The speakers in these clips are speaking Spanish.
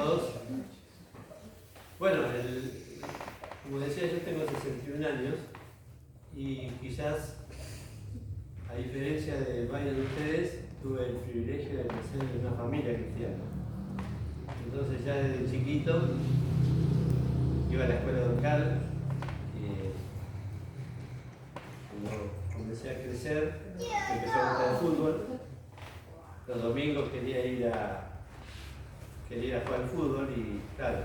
todos. Bueno, como decía, yo tengo 61 años y quizás, a diferencia de varios de ustedes, tuve el privilegio de crecer en una familia cristiana. Entonces ya desde chiquito iba a la escuela local. Cuando comencé a crecer, empezó a gustar el fútbol. Los domingos quería ir a jugar al fútbol y claro,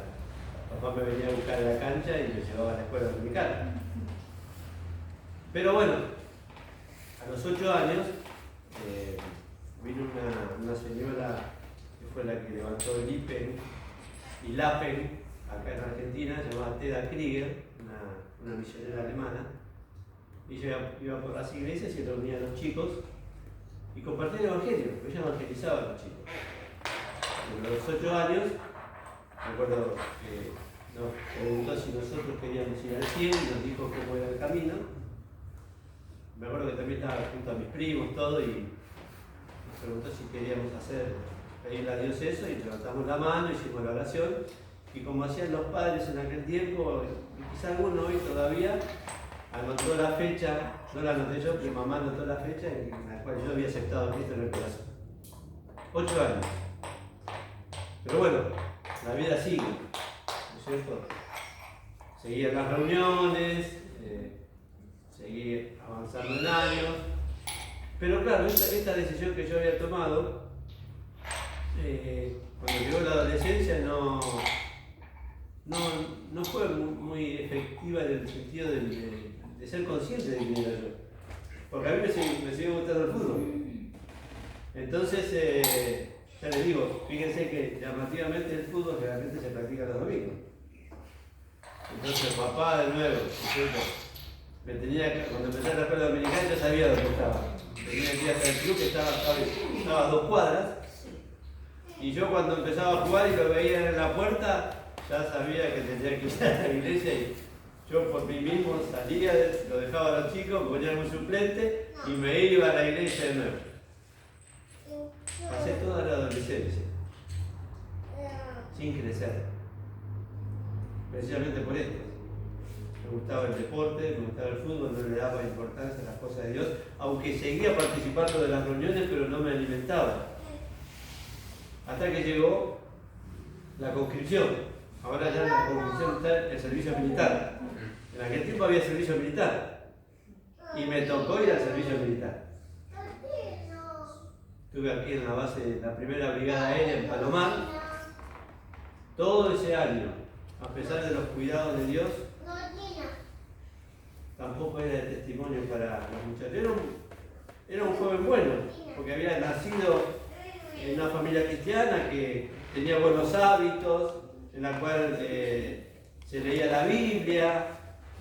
papá me venía a buscar a la cancha y me llevaba a la escuela dominical. Pero bueno, a los 8 años vino una señora que fue la que levantó el IPEN y LAPEN acá en Argentina, llamada Teda Krieger, una misionera alemana. Y ella iba por las iglesias y reunía a los chicos y compartía el evangelio, ella evangelizaba a los chicos. A los 8 años, me acuerdo que nos preguntó si nosotros queríamos ir al cielo y nos dijo cómo era el camino. Me acuerdo que también estaba junto a mis primos, todo, y nos preguntó si queríamos pedirle a Dios eso, y levantamos la mano, hicimos la oración, y como hacían los padres en aquel tiempo, y quizá alguno hoy todavía, anotó la fecha, no la anoté yo, pero mamá anotó la fecha en la cual yo había aceptado a Cristo en el corazón. 8 años. Pero bueno, la vida sigue, ¿no es cierto? Seguí en las reuniones, seguí avanzando en años, pero claro, esta decisión que yo había tomado, cuando llegó la adolescencia no fue muy efectiva en el sentido de ser consciente de quién era yo, porque a mí me sigue gustando el fútbol. Entonces, ya les digo, fíjense que llamativamente el fútbol generalmente se practica los domingos. Entonces papá de nuevo, cuando empecé la escuela dominicana yo sabía dónde estaba. Tenía que ir hasta el club que estaba a 2 cuadras. Y yo cuando empezaba a jugar y lo veía en la puerta, ya sabía que tenía que ir a la iglesia y yo por mí mismo salía, lo dejaba a los chicos, ponía un suplente y me iba a la iglesia de nuevo. Pasé toda la adolescencia sin crecer, precisamente por esto. Me gustaba el deporte, me gustaba el fútbol, no le daba importancia a las cosas de Dios, aunque seguía participando de las reuniones, pero no me alimentaba. Hasta que llegó la conscripción. Ahora ya la conscripción está el servicio militar. En aquel tiempo había servicio militar y me tocó ir al servicio militar. Estuve aquí en la base de la primera brigada aérea en Palomar todo ese año, a pesar de los cuidados de Dios. Tampoco era de testimonio para los muchachos. Era un joven bueno, porque había nacido en una familia cristiana que tenía buenos hábitos, en la cual se leía la Biblia.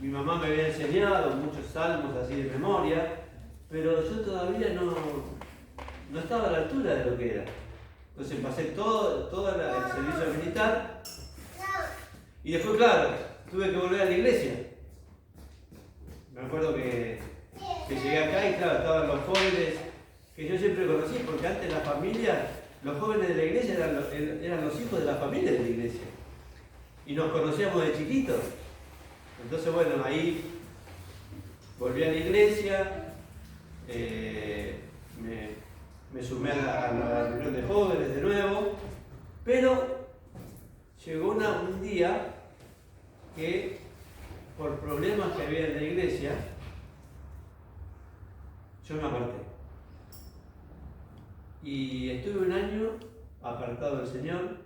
Mi mamá me había enseñado muchos salmos así de memoria, pero yo todavía no estaba a la altura de lo que era. Entonces pasé todo el servicio militar y después, claro, tuve que volver a la iglesia. Me acuerdo que llegué acá y claro, estaban los jóvenes que yo siempre conocí, porque antes la familia, los jóvenes de la iglesia eran los hijos de la familia de la iglesia. Y nos conocíamos de chiquitos. Entonces, bueno, ahí volví a la iglesia, me sumé a la reunión de jóvenes de nuevo, pero llegó un día que, por problemas que había en la iglesia, yo me aparté. Y estuve un año apartado del Señor,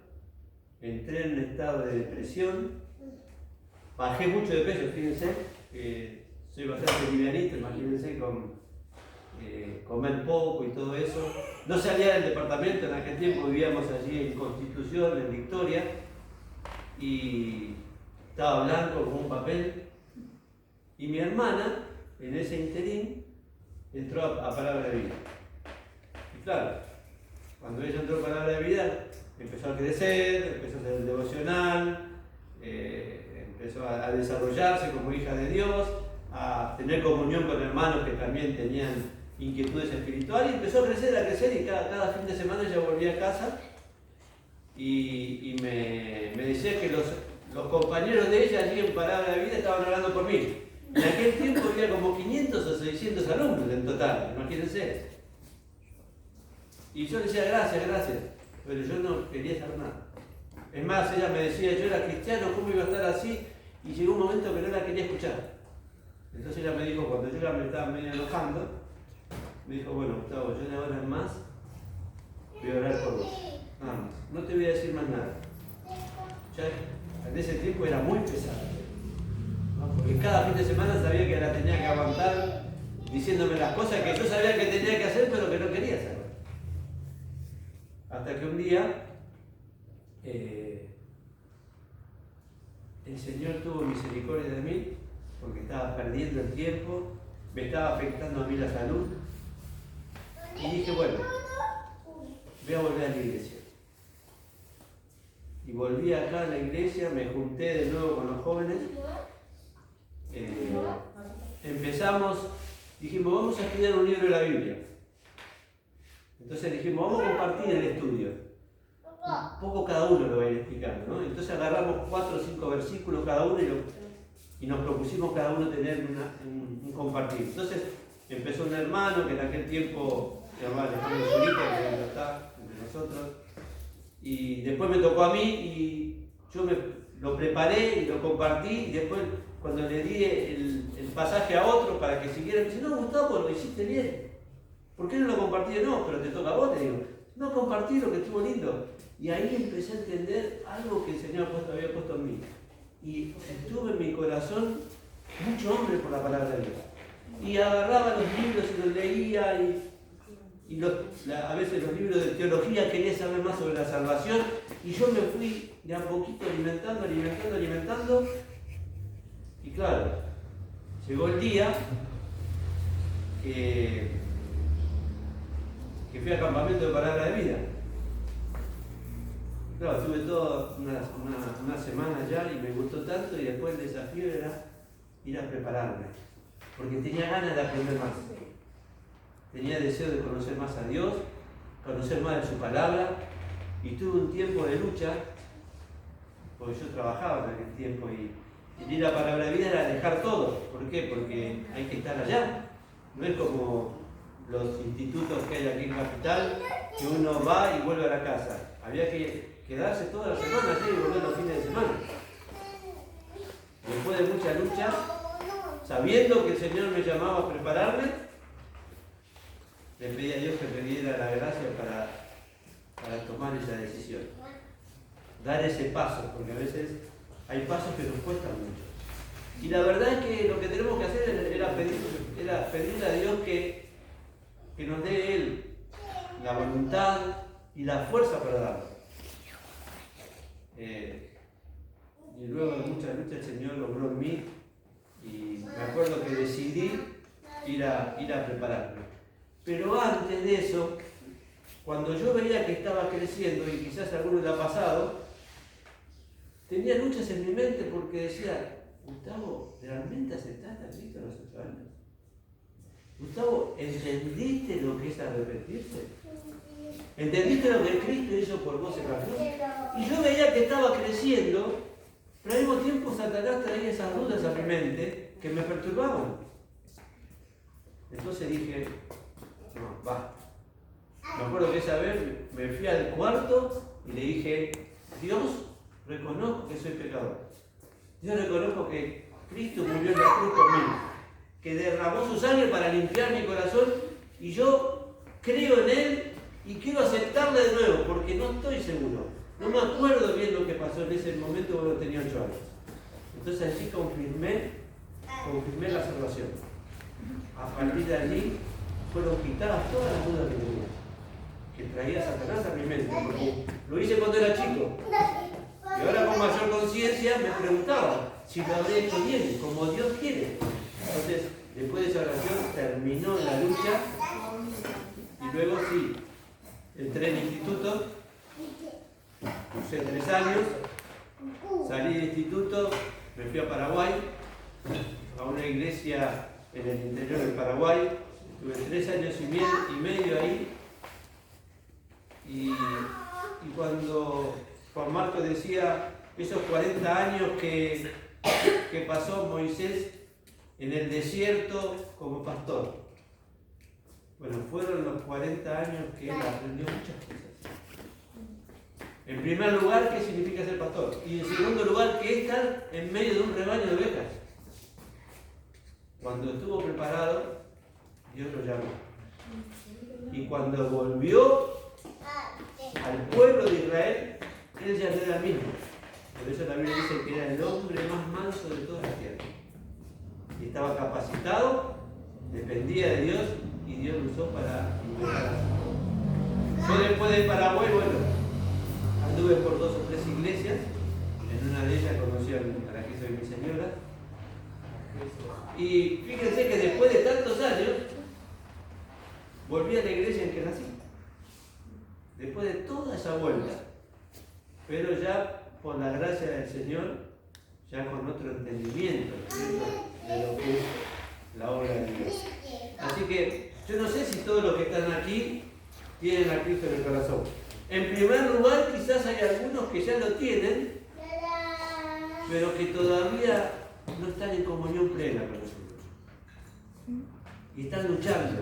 entré en un estado de depresión, bajé mucho de peso, fíjense, soy bastante livianito, imagínense con comer poco y todo eso. No salía del departamento, en aquel tiempo vivíamos allí en Constitución, en Victoria, y estaba blanco como un papel. Y mi hermana, en ese interín, entró a Palabra de Vida. Y claro, cuando ella entró a Palabra de Vida, empezó a crecer, empezó a hacer el devocional, empezó a desarrollarse como hija de Dios, a tener comunión con hermanos que también tenían inquietudes espirituales, y empezó a crecer y cada fin de semana ella volvía a casa y me decía que los compañeros de ella allí en Palabra de Vida estaban orando por mí. En aquel tiempo había como 500 o 600 alumnos en total, imagínense. Y yo le decía gracias, gracias, pero yo no quería saber nada. Es más, ella me decía, yo era cristiano, ¿cómo iba a estar así? Y llegó un momento que no la quería escuchar. Entonces ella me dijo, cuando yo ya me estaba medio enojando, me dijo, bueno, Gustavo, yo de ahora en más voy a orar por vos. Nada más. No te voy a decir más nada. Ya en ese tiempo era muy pesado, ¿no? Porque cada fin de semana sabía que la tenía que aguantar diciéndome las cosas que yo sabía que tenía que hacer, pero que no quería hacer. Hasta que un día el Señor tuvo misericordia de mí, porque estaba perdiendo el tiempo, me estaba afectando a mí la salud, y dije, bueno, voy a volver a la iglesia. Y volví acá a la iglesia, me junté de nuevo con los jóvenes, empezamos, dijimos, vamos a estudiar un libro de la Biblia. Entonces dijimos, vamos a compartir el estudio. Un poco cada uno lo va a ir explicando, ¿no? Entonces agarramos 4 o 5 versículos cada uno y nos propusimos cada uno tener un compartir. Entonces empezó un hermano que en aquel tiempo se llamaba Alejandro Zurita, que no está entre nosotros, y después me tocó a mí y yo lo preparé y lo compartí, y después cuando le di el pasaje a otro para que siguiera, me dice, no, Gustavo, lo hiciste bien. ¿Por qué no lo compartí? No, pero te toca a vos, le digo. No compartí lo que estuvo lindo. Y ahí empecé a entender algo que el Señor había puesto en mí. Y estuve en mi corazón mucho hambre por la palabra de Dios. Y agarraba los libros y los leía, a veces los libros de teología, quería saber más sobre la salvación. Y yo me fui de a poquito alimentando. Y claro, llegó el día que fui al campamento de Palabra de Vida. Claro, estuve toda una semana allá y me gustó tanto, y después el desafío era ir a prepararme, porque tenía ganas de aprender más. Tenía deseo de conocer más a Dios, conocer más de su palabra, y tuve un tiempo de lucha, porque yo trabajaba en aquel tiempo y ir a Palabra de Vida era dejar todo. ¿Por qué? Porque hay que estar allá. No es como los institutos que hay aquí en Capital, que uno va y vuelve a la casa. Había que quedarse toda la semana allí y volver los fines de semana. Después de mucha lucha, sabiendo que el Señor me llamaba a prepararme, le pedí a Dios que me diera la gracia para tomar esa decisión. Dar ese paso, porque a veces hay pasos que nos cuestan mucho. Y la verdad es que lo que tenemos que hacer era pedirle a Dios que nos dé Él la voluntad y la fuerza para darlo. Y luego de muchas luchas el Señor logró en mí, y me acuerdo que decidí ir a prepararme. Pero antes de eso, cuando yo veía que estaba creciendo, y quizás a alguno le ha pasado, tenía luchas en mi mente porque decía, Gustavo, ¿realmente aceptaste a Cristo a los 8 años? Gustavo, ¿entendiste lo que es arrepentirse? ¿Entendiste lo que Cristo hizo por vos en la cruz? Y yo veía que estaba creciendo, pero al mismo tiempo Satanás traía esas dudas a mi mente que me perturbaban. Entonces dije, no, basta. Me acuerdo que esa vez me fui al cuarto y le dije, Dios, reconozco que soy pecador. Dios, reconozco que Cristo murió en la cruz por mí, que derramó su sangre para limpiar mi corazón, y yo creo en Él y quiero aceptarle de nuevo, porque no estoy seguro. No me acuerdo bien lo que pasó en ese momento cuando tenía 8 años. Entonces allí confirmé la salvación. A partir de allí fueron quitadas todas las dudas que traía Satanás a mi mente, porque lo hice cuando era chico. Y ahora con mayor conciencia me preguntaba si lo habría hecho bien, como Dios quiere. Entonces, después de esa oración terminó la lucha, y luego sí, entré en el instituto, cursé 3 años, salí del instituto, me fui a Paraguay, a una iglesia en el interior del Paraguay, estuve 3 años y medio ahí, y Y cuando Juan Marcos decía esos 40 años que pasó Moisés en el desierto como pastor. Bueno, fueron los 40 años que él aprendió muchas cosas. En primer lugar, ¿qué significa ser pastor? Y en segundo lugar, ¿qué es estar en medio de un rebaño de ovejas? Cuando estuvo preparado, Dios lo llamó. Y cuando volvió al pueblo de Israel, él ya no era el mismo. Por eso la Biblia dice que era el hombre más manso de toda la tierra. Y estaba capacitado, dependía de Dios y Dios lo usó para liberar. Yo después de Paraguay, bueno, anduve por 2 o 3 iglesias. En una de ellas conocí a la que soy mi señora. Y fíjense que después de tantos años, volví a la iglesia en que nací. Después de toda esa vuelta. Pero ya por la gracia del Señor, ya con otro entendimiento, ¿cierto?, de lo que es la obra de Dios. Así que yo no sé si todos los que están aquí tienen a Cristo en el corazón. En primer lugar, quizás hay algunos que ya lo tienen, pero que todavía no están en comunión plena con nosotros. Y están luchando.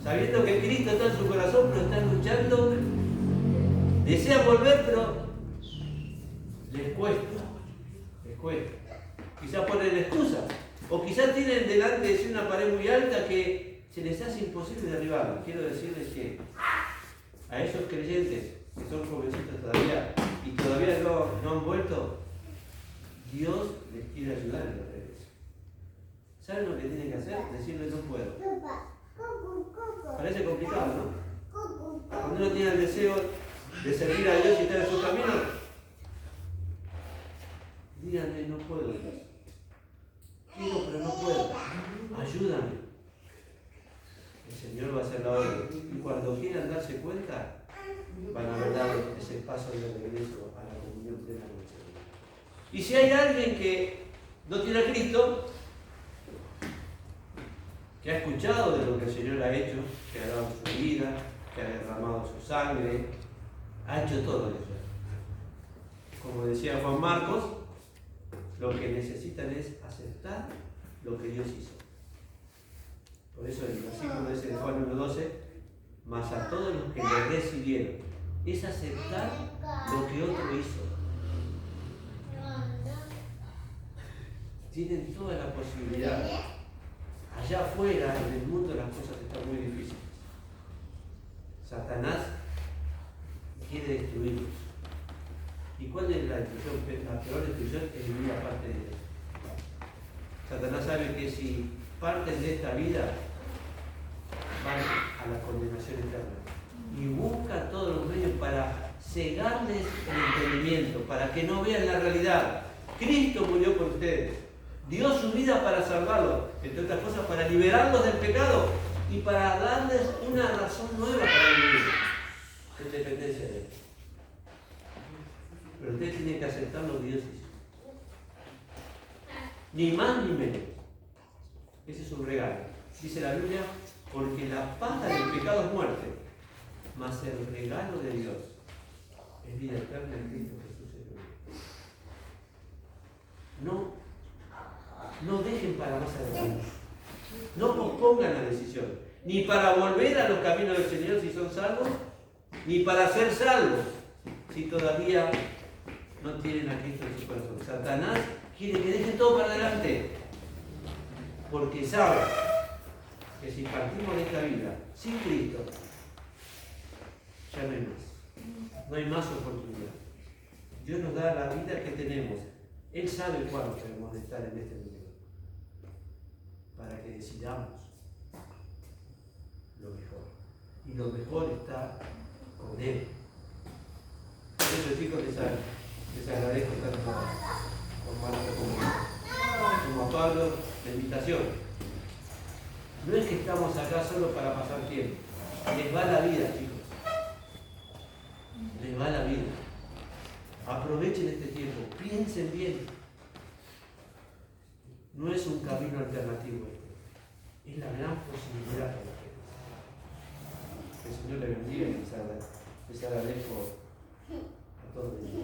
Sabiendo que Cristo está en su corazón, pero están luchando. Desean volver, pero les cuesta. Les cuesta. Quizás ponen excusas. O quizás tienen delante de sí una pared muy alta que se les hace imposible derribarla. Quiero decirles que a esos creyentes que son jovencitos todavía y todavía no han vuelto, Dios les quiere ayudar en la regresión. ¿Saben lo que tienen que hacer? Decirles no puedo. Parece complicado, ¿no? Cuando uno tiene el deseo de servir a Dios y estar en su camino, díganle no puedo, Dios. Quiero, pero no puedo. Ayúdame. El Señor va a hacer la obra. Y cuando quieran darse cuenta, van a haber dado ese paso de regreso a la comunión plena con el Señor. Y si hay alguien que no tiene a Cristo, que ha escuchado de lo que el Señor ha hecho, que ha dado su vida, que ha derramado su sangre, ha hecho todo eso. Como decía Juan Marcos, lo que necesitan es aceptar lo que Dios hizo. Por eso el versículo ese de Juan 1:12, mas a todos los que le recibieron, es aceptar lo que otro hizo. Tienen toda la posibilidad. Allá afuera, en el mundo, las cosas están muy difíciles. Satanás quiere destruirlos. ¿Y cuál es la destrucción? La peor destrucción es vivir aparte de Dios. Satanás sabe que si parten de esta vida, van a la condenación eterna. Y busca todos los medios para cegarles el entendimiento, para que no vean la realidad. Cristo murió por ustedes. Dio su vida para salvarlos, entre otras cosas para liberarlos del pecado y para darles una razón nueva para vivir en dependencia de Él. Pero usted tiene que aceptar lo que Dios hizo. Ni más ni menos. Ese es un regalo. Dice la Biblia, porque la paga del pecado es muerte, mas el regalo de Dios es vida eterna en Cristo Jesús el Señor. No dejen para más adelante. No pospongan la decisión. Ni para volver a los caminos del Señor si son salvos, ni para ser salvos si todavía no tienen a Cristo en su corazón. Satanás quiere que dejen todo para adelante, porque sabe que si partimos de esta vida sin Cristo, ya no hay más. No hay más oportunidad. Dios nos da la vida que tenemos. Él sabe cuándo debemos de estar en este mundo, para que decidamos lo mejor. Y lo mejor está con Él. Por eso, chicos, les agradezco tanto por Marta como a Pablo la invitación. No es que estamos acá solo para pasar tiempo. Les va la vida, chicos. Les va la vida. Aprovechen este tiempo. Piensen bien. No es un camino alternativo este. Es la gran posibilidad para ustedes. Que el Señor les bendiga y les agradezco A todos.